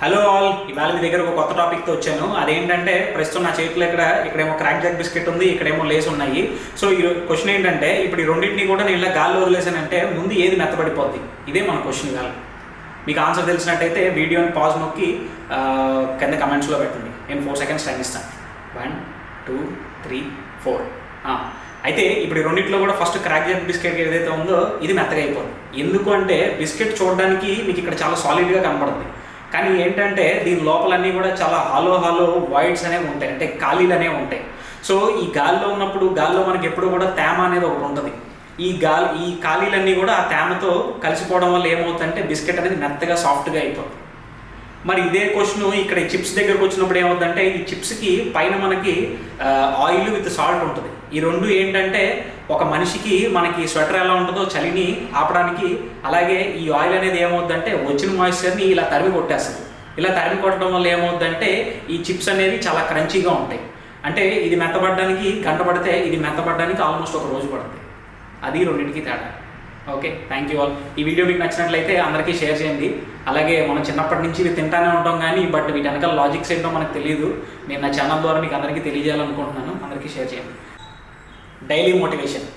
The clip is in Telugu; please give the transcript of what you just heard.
హలో ఆల్, ఇవాళ మీ దగ్గర ఒక కొత్త టాపిక్తో వచ్చాను. అదేంటంటే ప్రస్తుతం నా చేతిలో ఇక్కడేమో క్రాక్ జాక్ బిస్కెట్ ఉంది, ఇక్కడేమో లేస్ ఉన్నాయి. సో ఈ క్వశ్చన్ ఏంటంటే, ఇప్పుడు ఈ రెండింటిని కూడా నేను ఇలా గాల్లో వదిలేసానంటే ముందు ఏది మెత్తబడిపోద్ది? ఇదే మన క్వశ్చన్. ఇవాళ మీకు ఆన్సర్ తెలిసినట్టయితే వీడియోని పాజ్ నొక్కి కింద కమెంట్స్లో పెట్టండి. నేను 4 సెకండ్స్ టైం ఇస్తాను. 1 2 3 4. అయితే ఇప్పుడు ఈ రెండింటిలో కూడా ఫస్ట్ క్రాక్ జాక్ బిస్కెట్ ఏదైతే ఉందో ఇది మెత్తగా అయిపోతుంది. ఎందుకు అంటే బిస్కెట్ చూడడానికి మీకు ఇక్కడ చాలా సాలిడ్గా కనపడుతుంది, కానీ ఏంటంటే దీని లోపలన్నీ కూడా చాలా హాలో వాయిడ్స్ అనేవి ఉంటాయి, అంటే ఖాళీలు అనేవి ఉంటాయి. సో ఈ గాల్లో ఉన్నప్పుడు గాల్లో మనకి ఎప్పుడు కూడా తేమ అనేది ఒకటి ఉంటుంది. ఈ ఖాళీలన్నీ కూడా ఆ తేమతో కలిసిపోవడం వల్ల ఏమవుతుందంటే బిస్కెట్ అనేది మెత్తగా సాఫ్ట్గా అయిపోతుంది. మరి ఇదే క్వశ్చన్ ఇక్కడ ఈ చిప్స్ దగ్గరకు వచ్చినప్పుడు ఏమవుతుందంటే, ఈ చిప్స్కి పైన మనకి ఆయిల్ విత్ సాల్ట్ ఉంటుంది. ఈ రెండు ఏంటంటే ఒక మనిషికి మనకి స్వెటర్ ఎలా ఉంటుందో చలిని ఆపడానికి, అలాగే ఈ ఆయిల్ అనేది ఏమవుతుందంటే వచ్చిన మాయిశ్చర్ని ఇలా తరిమి కొట్టేస్తుంది. ఇలా తరిమి కొట్టడం వల్ల ఏమవుతుందంటే ఈ చిప్స్ అనేవి చాలా క్రంచీగా ఉంటాయి. అంటే ఇది మెత్తబడడానికి గంట పడితే ఇది మెత్తబడడానికి ఆల్మోస్ట్ ఒక రోజు పడుతుంది. అది రెండింటికి తేడా. Okay, thank you all. ఈ వీడియో మీకు నచ్చినట్లయితే అందరికీ షేర్ చేయండి. అలాగే మనం చిన్నప్పటి నుంచి ఇవి తింటానే ఉంటాం, కానీ బట్ వీటి వెనకాల లాజిక్స్ ఏంటో మనకు తెలియదు. నేను నా ఛానల్ ద్వారా మీకు అందరికీ తెలియజేయాలనుకుంటున్నాను. అందరికీ షేర్ చేయండి. Daily motivation.